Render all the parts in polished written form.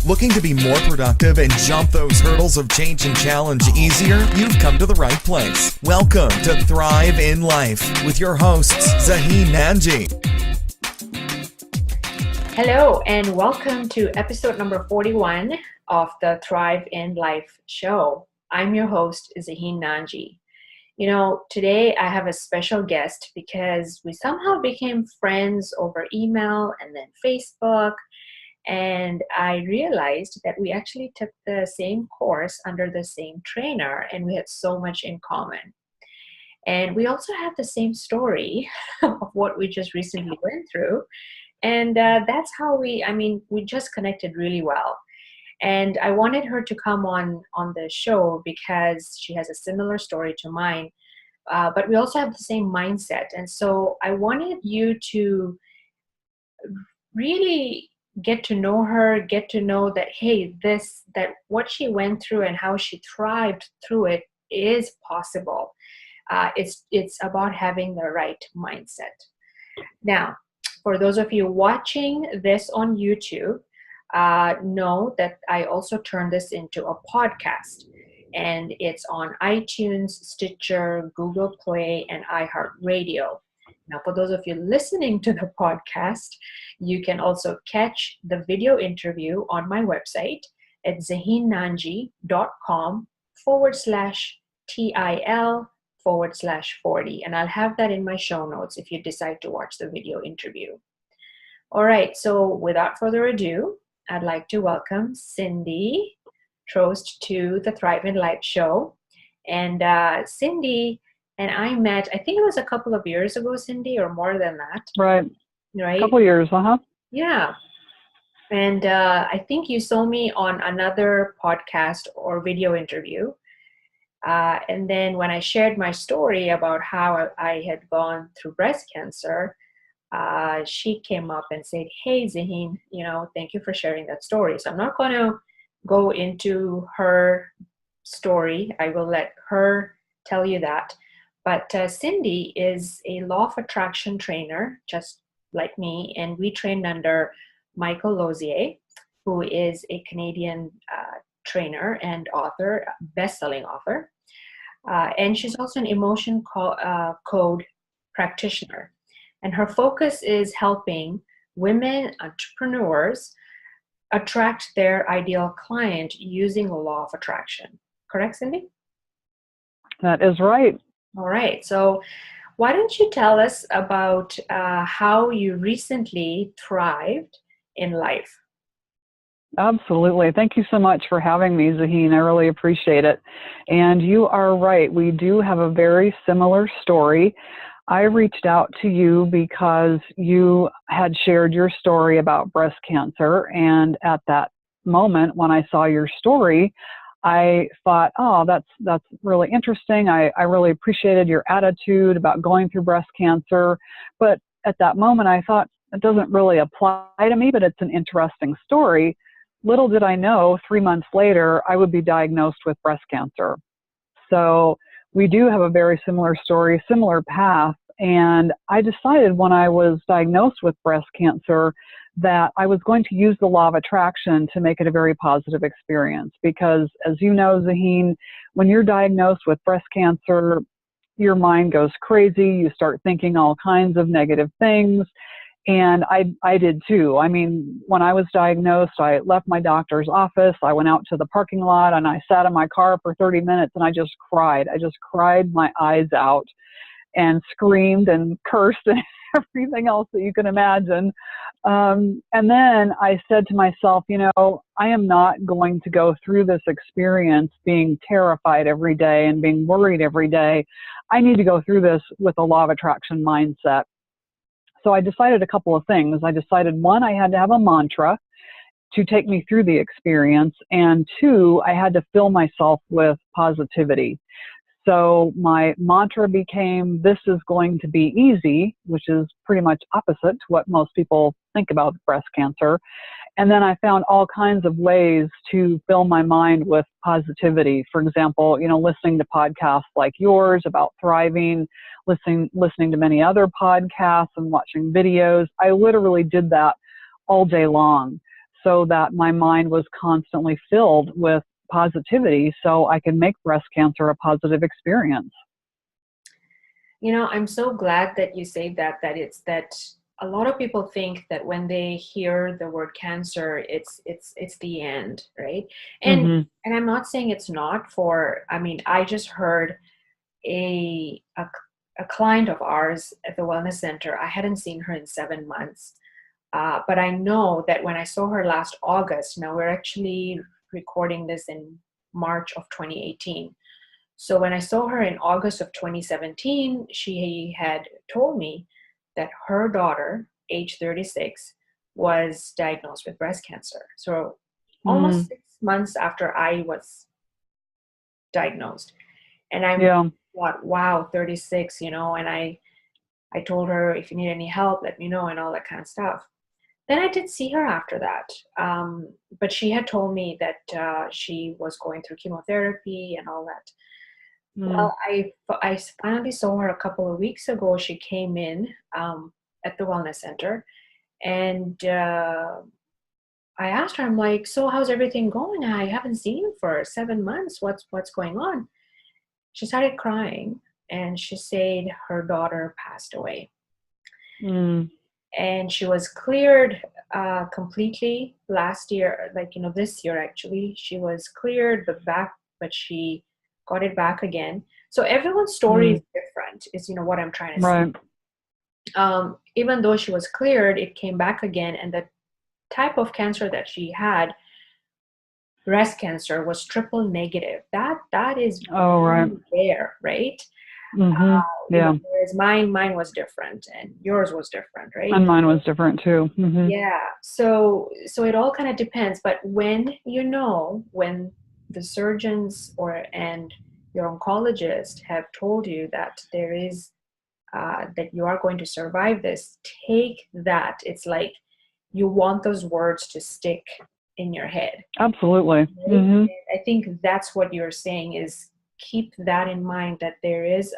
Looking to be more productive and jump those hurdles of change and challenge easier? You've come to the right place. Welcome to Thrive in Life with your hosts, Zaheen Nanji. Hello, and welcome to episode number 41 of the Thrive in Life show. I'm your host, Zaheen Nanji. Today I have a special guest because we somehow became friends over email and then Facebook. And I realized that we actually took the same course under the same trainer, and we had so much in common. And we also have the same story of what we just recently went through. And that's how we just connected really well. And I wanted her to come on the show because she has a similar story to mine, but we also have the same mindset. And so I wanted you to really get to know her, get to know that, hey, that what she went through and how she thrived through it is possible. It's about having the right mindset. Now, for those of you watching this on YouTube, know that I also turned this into a podcast, and it's on iTunes, Stitcher, Google Play, and iHeartRadio. Now, for those of you listening to the podcast, you can also catch the video interview on my website at zaheennanji.com/TIL/40. And I'll have that in my show notes if you decide to watch the video interview. All right, so without further ado, I'd like to welcome Cindy Troast to the Thrive in Life show. And Cindy and I met, I think it was a couple of years ago, Cindy, or more than that. Right. A couple of years, Yeah. And I think you saw me on another podcast or video interview. And then when I shared my story about how I had gone through breast cancer, she came up and said, hey, Zaheen, thank you for sharing that story. So I'm not going to go into her story. I will let her tell you that. But Cindy is a law of attraction trainer, just like me, and we trained under Michael Lozier, who is a Canadian trainer and author, best-selling author. And she's also an emotion code practitioner. And her focus is helping women entrepreneurs attract their ideal client using the law of attraction. Correct, Cindy? That is right. All right. So why don't you tell us about how you recently thrived in life? Absolutely. Thank you so much for having me, Zaheen. I really appreciate it. And you are right. We do have a very similar story. I reached out to you because you had shared your story about breast cancer. And at that moment, when I saw your story, I thought, oh, that's really interesting. I really appreciated your attitude about going through breast cancer. But at that moment, I thought, it doesn't really apply to me, but it's an interesting story. Little did I know, 3 months later, I would be diagnosed with breast cancer. So we do have a very similar story, similar path. And I decided when I was diagnosed with breast cancer that I was going to use the law of attraction to make it a very positive experience. Because as you know, Zaheen, when you're diagnosed with breast cancer, your mind goes crazy. You start thinking all kinds of negative things. And I did too. I mean, when I was diagnosed, I left my doctor's office. I went out to the parking lot and I sat in my car for 30 minutes and I just cried. I just cried my eyes out and screamed and cursed and everything else that you can imagine. And then I said to myself, I am not going to go through this experience being terrified every day and being worried every day. I need to go through this with a law of attraction mindset. So I decided a couple of things. I decided, one, I had to have a mantra to take me through the experience, and two, I had to fill myself with positivity. So my mantra became, this is going to be easy, which is pretty much opposite to what most people think about breast cancer. And then I found all kinds of ways to fill my mind with positivity. For example, listening to podcasts like yours about thriving, listening to many other podcasts and watching videos. I literally did that all day long. so that my mind was constantly filled with positivity so I can make breast cancer a positive experience. I'm so glad that you say that it's that a lot of people think that when they hear the word cancer, it's the end, right? And Mm-hmm. and I'm not saying it's not I just heard a client of ours at the wellness center. I hadn't seen her in 7 months. But I know that when I saw her last August, now we're actually recording this in March of 2018. So when I saw her in August of 2017, she had told me that her daughter, age 36, was diagnosed with breast cancer. So almost 6 months after I was diagnosed. And I thought, wow, 36, and I told her, if you need any help, let me know, and all that kind of stuff. Then I did see her after that. But she had told me that she was going through chemotherapy and all that. Well, I finally saw her a couple of weeks ago. She came in at the wellness center, and I asked her, I'm like, so how's everything going? I haven't seen you for 7 months. What's going on? She started crying, and she said her daughter passed away. And she was cleared completely last year, this year actually. She was cleared, but she got it back again. So everyone's story is different, is what I'm trying to say. Even though she was cleared, it came back again, and the type of cancer that she had, breast cancer, was triple negative. That is rare, right? Whereas mine was different, and yours was different, right? And mine was different too. Yeah. So it all kind of depends. But when the surgeons and your oncologist have told you that there is that you are going to survive this, take that. It's like you want those words to stick in your head. Absolutely. Right? I think that's what you're saying, is keep that in mind, that there is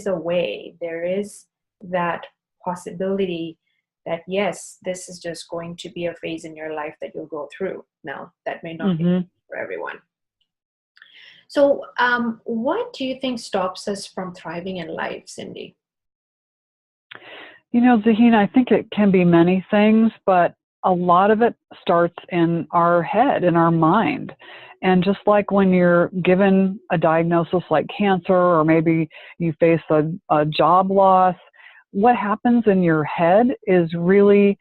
a way, there is that possibility that, yes, this is just going to be a phase in your life that you'll go through. Now, that may not be for everyone. So what do you think stops us from thriving in life, Cindy? Zaheen, I think it can be many things, but a lot of it starts in our head, in our mind. And just like when you're given a diagnosis like cancer, or maybe you face a job loss, what happens in your head is really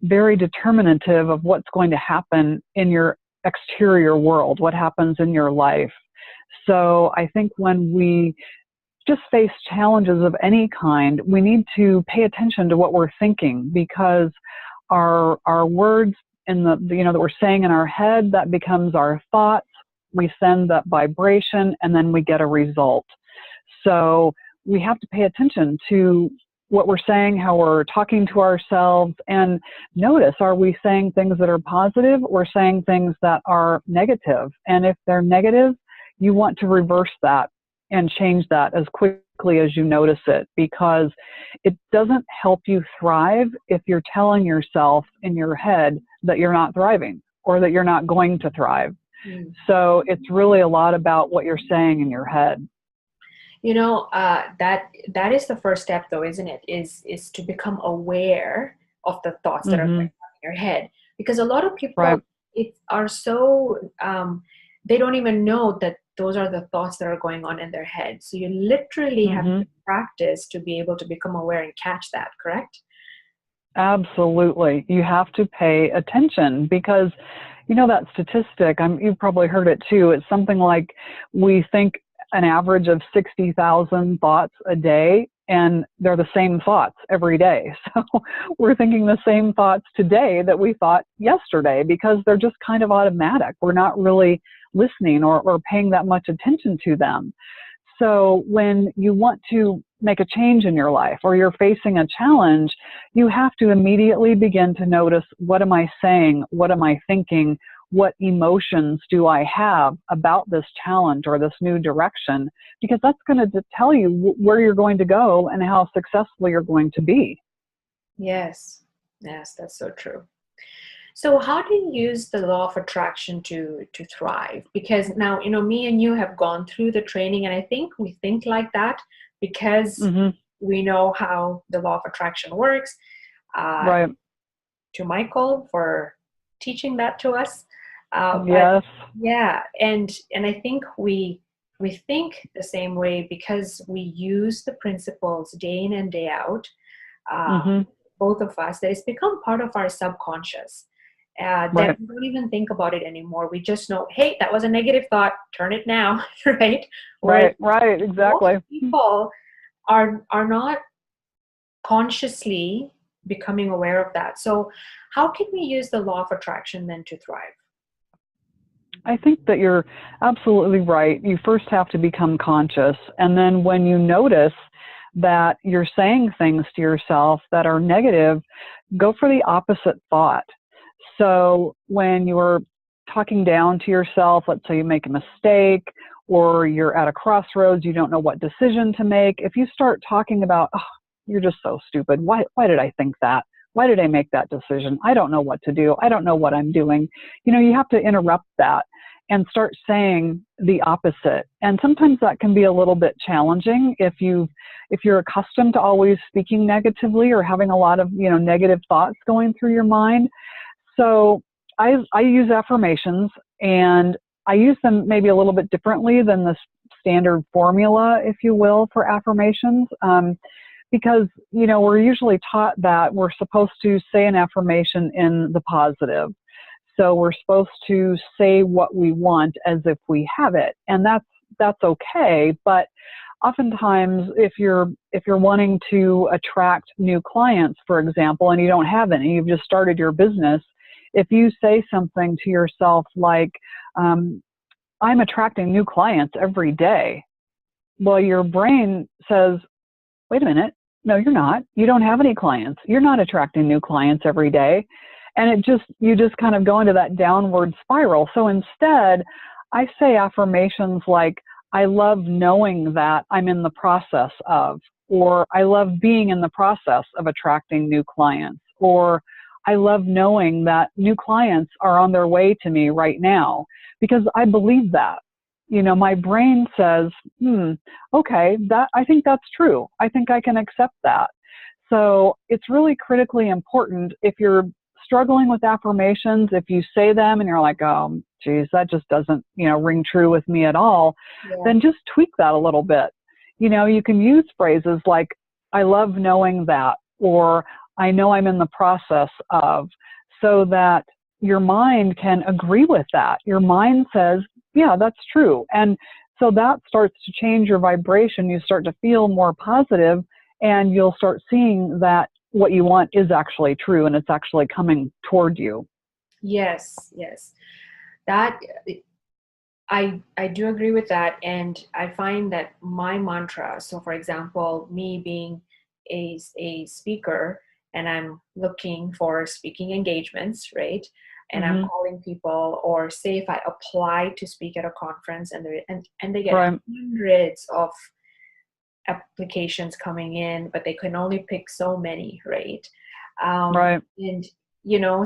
very determinative of what's going to happen in your exterior world, what happens in your life. So I think when we just face challenges of any kind, we need to pay attention to what we're thinking, because our words that we're saying in our head, that becomes our thoughts. We send that vibration, and then we get a result. So we have to pay attention to what we're saying, how we're talking to ourselves, and notice, are we saying things that are positive or saying things that are negative? And if they're negative, you want to reverse that and change that as quickly as you notice it, because it doesn't help you thrive if you're telling yourself in your head that you're not thriving or that you're not going to thrive. So it's really a lot about what you're saying in your head. That is the first step, though, isn't it? Is to become aware of the thoughts that are going on in your head, because a lot of people are so they don't even know that those are the thoughts that are going on in their head. So you literally have to practice to be able to become aware and catch that, correct? Absolutely. You have to pay attention, because that statistic, you've probably heard it too. It's something like we think an average of 60,000 thoughts a day, and they're the same thoughts every day. So we're thinking the same thoughts today that we thought yesterday, because they're just kind of automatic. We're not really listening or paying that much attention to them. So when you want to make a change in your life, or you're facing a challenge, you have to immediately begin to notice, what am I saying? What am I thinking? What emotions do I have about this challenge or this new direction? Because that's going to tell you where you're going to go and how successful you're going to be. Yes, that's so true. So how do you use the law of attraction to thrive? Because now, me and you have gone through the training, and I think we think like that because we know how the law of attraction works. Right. To Michael for teaching that to us. Yes. Yeah, and I think we think the same way because we use the principles day in and day out. Both of us, that it's become part of our subconscious. That we don't even think about it anymore. We just know, hey, that was a negative thought. Turn it now, right? Right. Exactly. Most people are not consciously becoming aware of that. So, how can we use the law of attraction then to thrive? I think that you're absolutely right. You first have to become conscious, and then when you notice that you're saying things to yourself that are negative, go for the opposite thought. So when you're talking down to yourself, let's say you make a mistake or you're at a crossroads, you don't know what decision to make. If you start talking about, oh, you're just so stupid. Why did I think that? Why did I make that decision? I don't know what to do. I don't know what I'm doing. You have to interrupt that and start saying the opposite. And sometimes that can be a little bit challenging if you're accustomed to always speaking negatively or having a lot of, negative thoughts going through your mind. So I use affirmations, and I use them maybe a little bit differently than the standard formula, if you will, for affirmations. Because, we're usually taught that we're supposed to say an affirmation in the positive. So we're supposed to say what we want as if we have it. And that's okay. But oftentimes, if you're wanting to attract new clients, for example, and you don't have any, you've just started your business, if you say something to yourself like, I'm attracting new clients every day, well, your brain says, wait a minute, no, you're not. You don't have any clients. You're not attracting new clients every day. And you just kind of go into that downward spiral. So instead, I say affirmations like, I love knowing that I'm in the process of, or I love being in the process of attracting new clients, or I love knowing that new clients are on their way to me right now, because I believe that. My brain says, okay, I think that's true. I think I can accept that. So it's really critically important if you're struggling with affirmations, if you say them and you're like, oh, geez, that just doesn't, ring true with me at all, then just tweak that a little bit. You can use phrases like, I love knowing that, or I know I'm in the process of, so that your mind can agree with that. Your mind says, yeah, that's true. And so that starts to change your vibration. You start to feel more positive, and you'll start seeing that what you want is actually true, and it's actually coming toward you. Yes. That I do agree with that. And I find that my mantra, so for example, me being a speaker and I'm looking for speaking engagements, right? And I'm calling people, or say if I apply to speak at a conference and they get hundreds of applications coming in, but they can only pick so many, right? And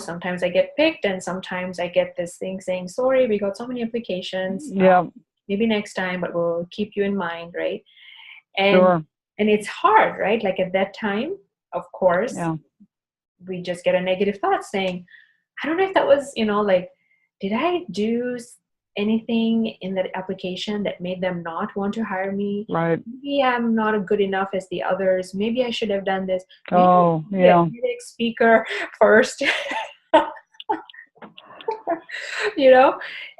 sometimes I get picked, and sometimes I get this thing saying, sorry, we got so many applications. Maybe next time, but we'll keep you in mind, right? And it's hard, right? Like at that time, of course, we just get a negative thought saying, I don't know if that was, did I do anything in that application that made them not want to hire me? Right. Maybe I'm not good enough as the others. Maybe I should have done this. Maybe be a TEDx speaker first.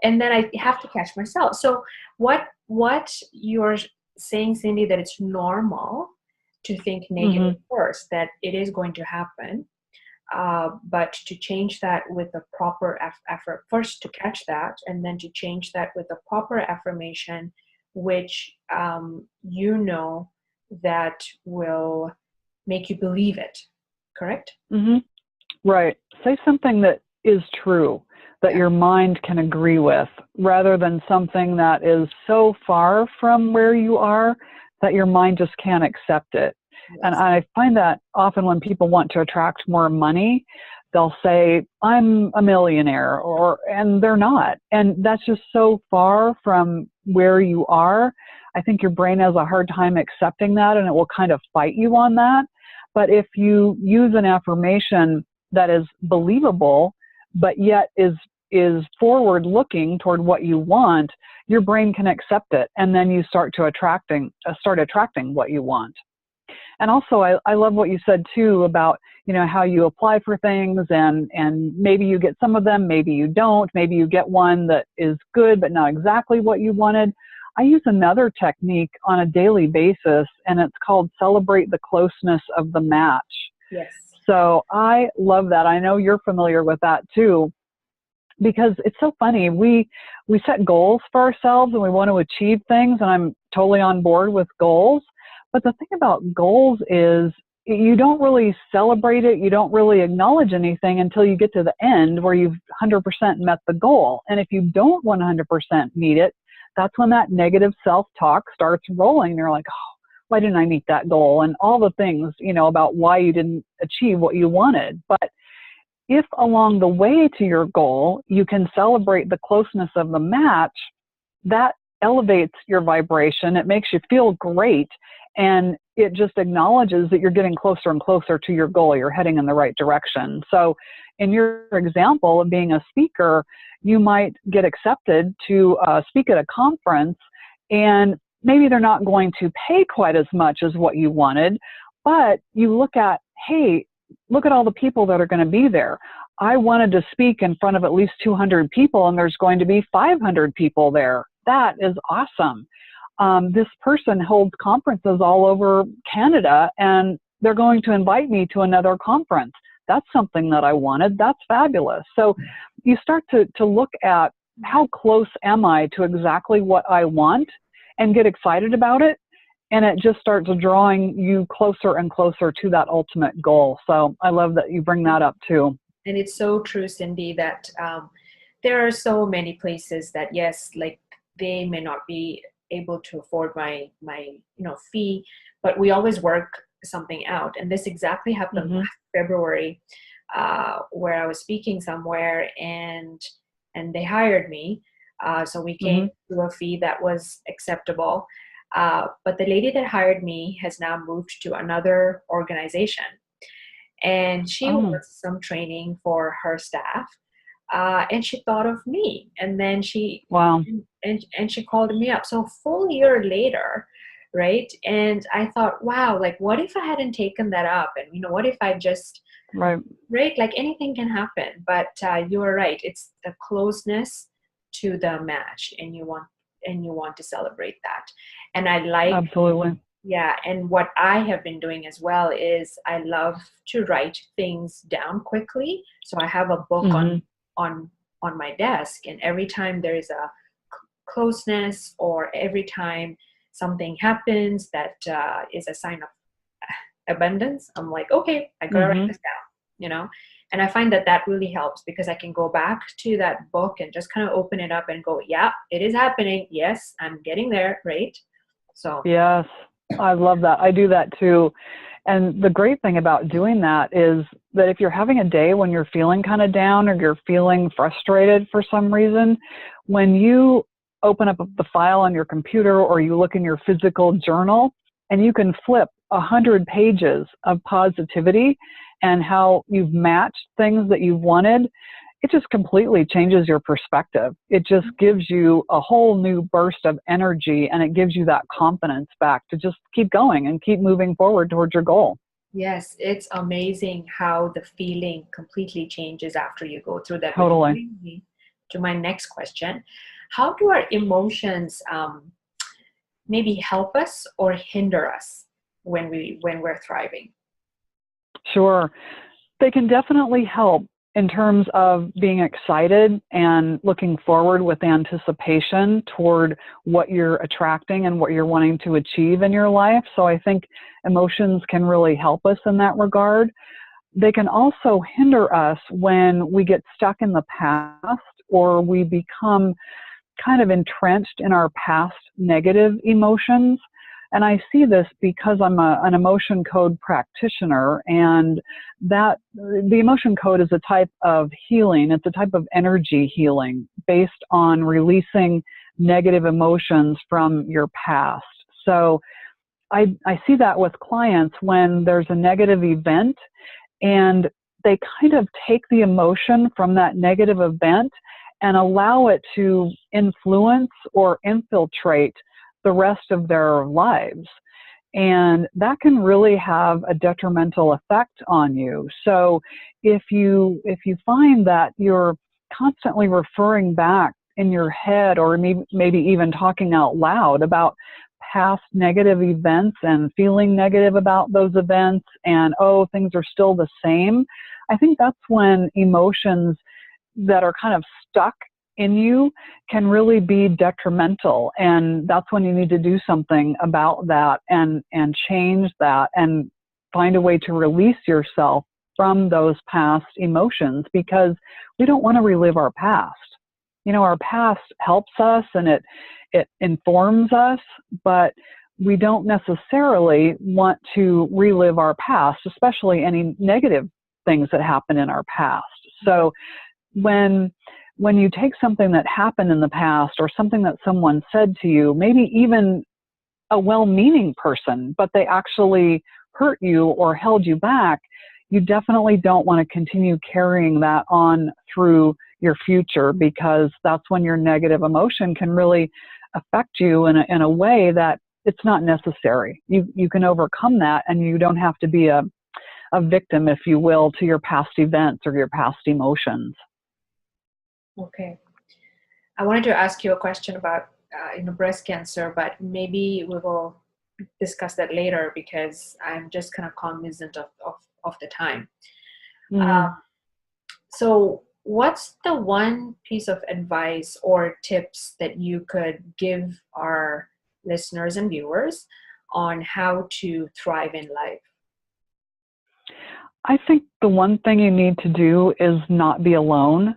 And then I have to catch myself. So what you're saying, Cindy, that it's normal to think negative first, that it is going to happen. But to change that with a proper effort, first to catch that, and then to change that with a proper affirmation, which that will make you believe it. Correct? Right. Say something that is true, that your mind can agree with, rather than something that is so far from where you are that your mind just can't accept it. Yes. And I find that often when people want to attract more money, they'll say, I'm a millionaire, and they're not. And that's just so far from where you are. I think your brain has a hard time accepting that, and it will kind of fight you on that. But if you use an affirmation that is believable, but yet is forward looking toward what you want, your brain can accept it. And then you start attracting what you want. And also, I love what you said too about, how you apply for things, and maybe you get some of them, maybe you don't, maybe you get one that is good, but not exactly what you wanted. I use another technique on a daily basis, and it's called celebrate the closeness of the match. Yes. So I love that. I know you're familiar with that too, because it's so funny. We set goals for ourselves and we want to achieve things, and I'm totally on board with goals. But the thing about goals is you don't really celebrate it. You don't really acknowledge anything until you get to the end where you've 100% met the goal. And if you don't 100% meet it, that's when that negative self-talk starts rolling. You're like, oh, why didn't I meet that goal? And all the things, about why you didn't achieve what you wanted. But if along the way to your goal, you can celebrate the closeness of the match, that elevates your vibration. It makes you feel great. And it just acknowledges that you're getting closer and closer to your goal. You're heading in the right direction. So in your example of being a speaker, you might get accepted to speak at a conference, and maybe they're not going to pay quite as much as what you wanted, but you look at, hey, look at all the people that are going to be there. I wanted to speak in front of at least 200 people, and there's going to be 500 people there. That is awesome. This person holds conferences all over Canada, and they're going to invite me to another conference. That's something that I wanted. That's fabulous. So you start to look at how close am I to exactly what I want and get excited about it. And it just starts drawing you closer and closer to that ultimate goal. So I love that you bring that up too. And it's so true, Cindy, that there are so many places that, yes, like they may not be able to afford my fee, but we always work something out. And this exactly happened last February, where I was speaking somewhere, and they hired me. So we came to a fee that was acceptable. But the lady that hired me has now moved to another organization, and she wants some training for her staff. And she thought of me, and then she and she called me up. So a full year later, right? And I thought, wow, like what if I hadn't taken that up? And what if I just right? Like anything can happen. But you are right. It's the closeness to the match, and you want to celebrate that. And I like absolutely. Yeah, and what I have been doing as well is I love to write things down quickly. So I have a book on my desk, and every time there is a closeness, or every time something happens that is a sign of abundance, I'm like, okay, I gotta write this down, and I find that really helps, because I can go back to that book and just kind of open it up and go, yeah, it is happening. Yes, I'm getting there, right? So yes, I love that. I do that too. And the great thing about doing that is that if you're having a day when you're feeling kind of down, or you're feeling frustrated for some reason, when you open up the file on your computer, or you look in your physical journal, and you can flip 100 pages of positivity and how you've matched things that you've wanted, it just completely changes your perspective. It just gives you a whole new burst of energy, and it gives you that confidence back to just keep going and keep moving forward towards your goal. Yes, it's amazing how the feeling completely changes after you go through that. Totally. Which brings me to my next question. How do our emotions maybe help us or hinder us when we're thriving? Sure. They can definitely help in terms of being excited and looking forward with anticipation toward what you're attracting and what you're wanting to achieve in your life. So I think emotions can really help us in that regard. They can also hinder us when we get stuck in the past, or we become kind of entrenched in our past negative emotions. And I see this because I'm an emotion code practitioner, and that the emotion code is a type of healing. It's a type of energy healing based on releasing negative emotions from your past. So I see that with clients when there's a negative event and they kind of take the emotion from that negative event and allow it to influence or infiltrate the rest of their lives. And that can really have a detrimental effect on you. So if you find that you're constantly referring back in your head, or maybe even talking out loud about past negative events and feeling negative about those events, and, oh, things are still the same, I think that's when emotions that are kind of stuck in you can really be detrimental. And that's when you need to do something about that and change that and find a way to release yourself from those past emotions, because we don't want to relive our past. You know, our past helps us and it informs us, but we don't necessarily want to relive our past, especially any negative things that happen in our past. So when you take something that happened in the past, or something that someone said to you, maybe even a well-meaning person, but they actually hurt you or held you back, you definitely don't want to continue carrying that on through your future, because that's when your negative emotion can really affect you in a way that it's not necessary. You can overcome that, and you don't have to be a victim, if you will, to your past events or your past emotions. Okay. I wanted to ask you a question about breast cancer, but maybe we will discuss that later, because I'm just kind of cognizant of the time. So what's the one piece of advice or tips that you could give our listeners and viewers on how to thrive in life? I think the one thing you need to do is not be alone.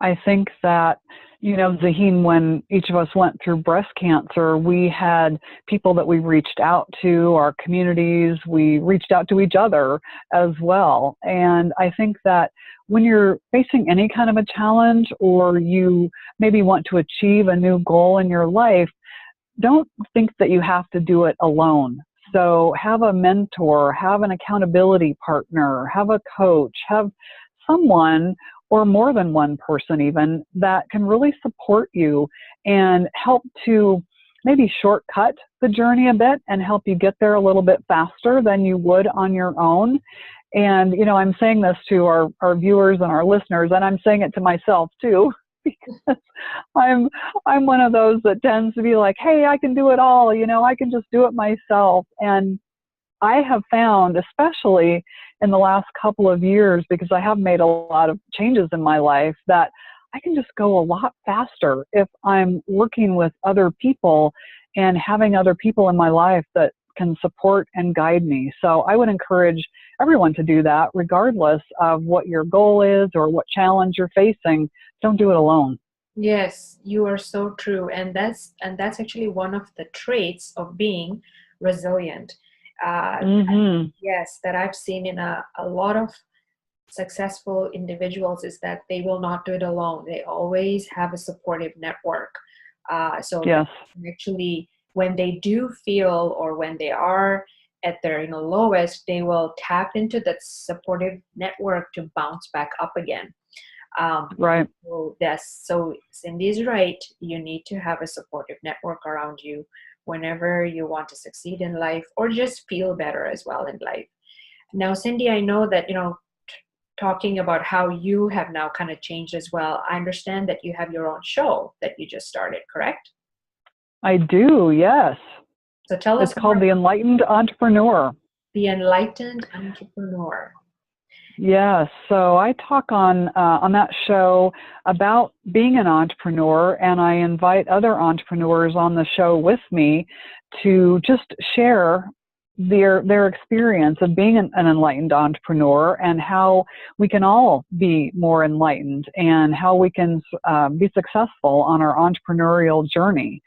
I think that, Zaheen, when each of us went through breast cancer, we had people that we reached out to, our communities, we reached out to each other as well. And I think that when you're facing any kind of a challenge, or you maybe want to achieve a new goal in your life, don't think that you have to do it alone. So have a mentor, have an accountability partner, have a coach, have someone, or more than one person even, that can really support you and help to maybe shortcut the journey a bit and help you get there a little bit faster than you would on your own. And, I'm saying this to our viewers and our listeners, and I'm saying it to myself too, because I'm one of those that tends to be like, hey, I can do it all, I can just do it myself. And I have found, especially in the last couple of years, because I have made a lot of changes in my life, that I can just go a lot faster if I'm working with other people and having other people in my life that can support and guide me. So I would encourage everyone to do that, regardless of what your goal is or what challenge you're facing. Don't do it alone. Yes, you are so true. And that's actually one of the traits of being resilient. Yes, that I've seen in a lot of successful individuals, is that they will not do it alone. They always have a supportive network. So yes. Actually, when they do feel, or when they are at their lowest, they will tap into that supportive network to bounce back up again. Right. So Cindy's right. You need to have a supportive network around you whenever you want to succeed in life, or just feel better as well in life. Now, Cindy, I know that, talking about how you have now kind of changed as well, I understand that you have your own show that you just started, correct? I do, yes. So tell us. It's called The Enlightened Entrepreneur. The Enlightened Entrepreneur. Yes. So I talk on that show about being an entrepreneur, and I invite other entrepreneurs on the show with me to just share their experience of being an enlightened entrepreneur, and how we can all be more enlightened, and how we can be successful on our entrepreneurial journey.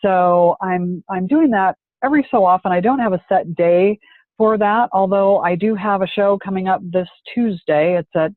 So I'm doing that every so often. I don't have a set day for that, although I do have a show coming up this Tuesday. It's at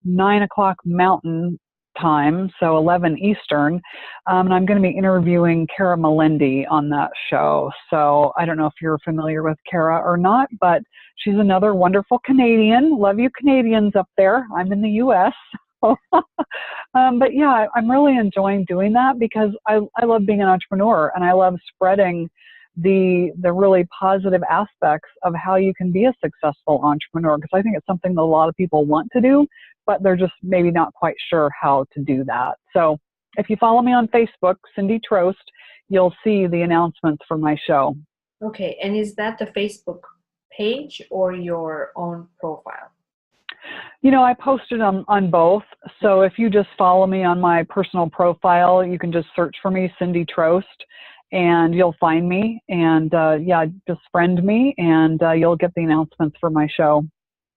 9 o'clock Mountain Time, so 11 Eastern, and I'm going to be interviewing Kara Melendi on that show. So I don't know if you're familiar with Kara or not, but she's another wonderful Canadian. Love you Canadians up there. I'm in the U.S. But yeah, I'm really enjoying doing that because I love being an entrepreneur, and I love spreading the really positive aspects of how you can be a successful entrepreneur, because I think it's something that a lot of people want to do, but they're just maybe not quite sure how to do that. So if you follow me on Facebook, Cindy Troast, you'll see the announcements for my show. Okay, and is that the Facebook page or your own profile? You know, I posted on both. So if you just follow me on my personal profile, you can just search for me, Cindy Troast, and you'll find me. And yeah, just friend me, and you'll get the announcements for my show.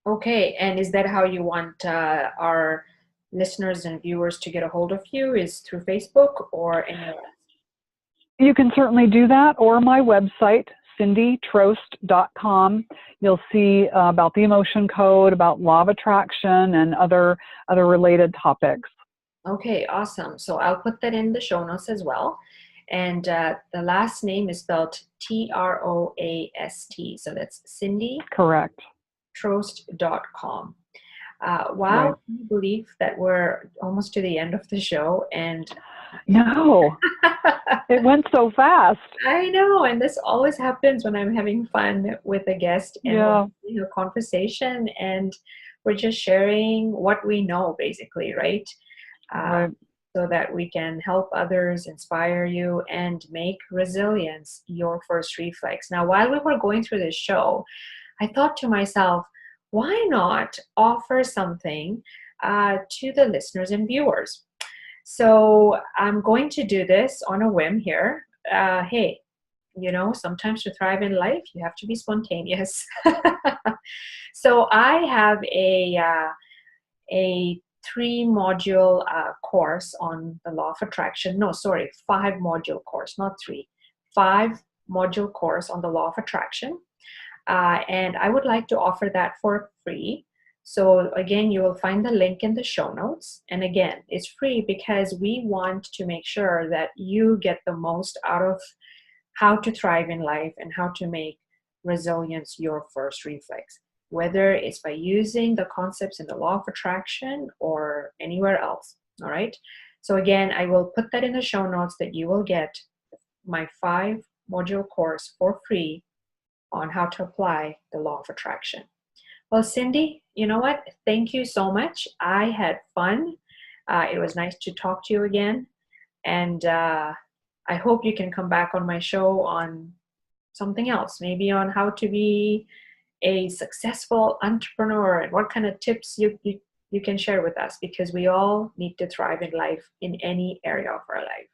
Okay, and is that how you want our listeners and viewers to get a hold of you, is through Facebook or anywhere else? You can certainly do that, or my website, cindytroast.com. You'll see about the emotion code, about law of attraction, and other related topics. Okay, awesome. So I'll put that in the show notes as well. And the last name is spelled Troast. So that's Cindy. Correct. Troast.com. Wow, Right. can you believe that we're almost to the end of the show? And No, it went so fast. I know, and this always happens when I'm having fun with a guest and Yeah. we're having a conversation, and we're just sharing what we know, basically, right? Right. So that we can help others, inspire you, and make resilience your first reflex. Now, while we were going through this show, I thought to myself, why not offer something to the listeners and viewers? So I'm going to do this on a whim here. Hey, you know, sometimes to thrive in life, you have to be spontaneous. So I have a 3-module course on the law of attraction. No, sorry, 5-module course, not 3. 5-module course on the law of attraction. And I would like to offer that for free. So again, you will find the link in the show notes. And again, it's free because we want to make sure that you get the most out of how to thrive in life and how to make resilience your first reflex, whether it's by using the concepts in the law of attraction or anywhere else. All right. So again, I will put that in the show notes that you will get my 5-module course for free on how to apply the law of attraction. Well, Cindy, you know what? Thank you so much. I had fun. It was nice to talk to you again. And I hope you can come back on my show on something else, maybe on how to be a successful entrepreneur and what kind of tips you can share with us, because we all need to thrive in life in any area of our life.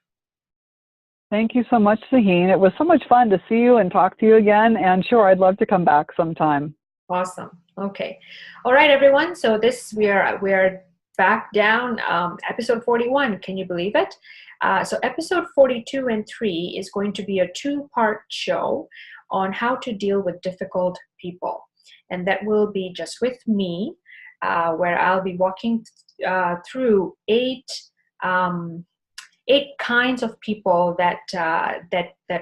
Thank you so much, Zaheen. It was so much fun to see you and talk to you again. And sure, I'd love to come back sometime. Awesome. Okay. All right, everyone. So we are back down, episode 41. Can you believe it? So episode 42 and 3 is going to be a 2-part show on how to deal with difficult people. And that will be just with me, where I'll be walking through 8 kinds of people that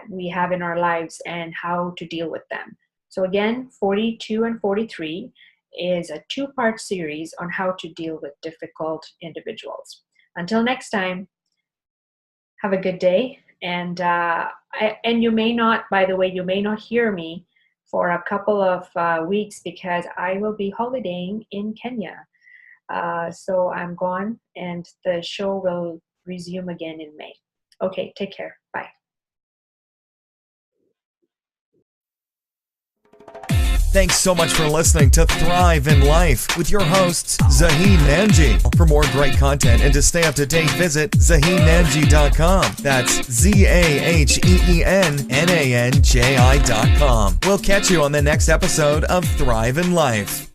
we have in our lives and how to deal with them. So again, 42 and 43 is a 2-part series on how to deal with difficult individuals. Until next time, have a good day. And you may not, by the way, you may not hear me for a couple of weeks because I will be holidaying in Kenya. So I'm gone, and the show will resume again in May. Okay, take care. Bye. Thanks so much for listening to Thrive in Life with your hosts, Zaheen Nanji. For more great content and to stay up to date, visit ZaheenNanji.com. That's ZaheenNanji.com. We'll catch you on the next episode of Thrive in Life.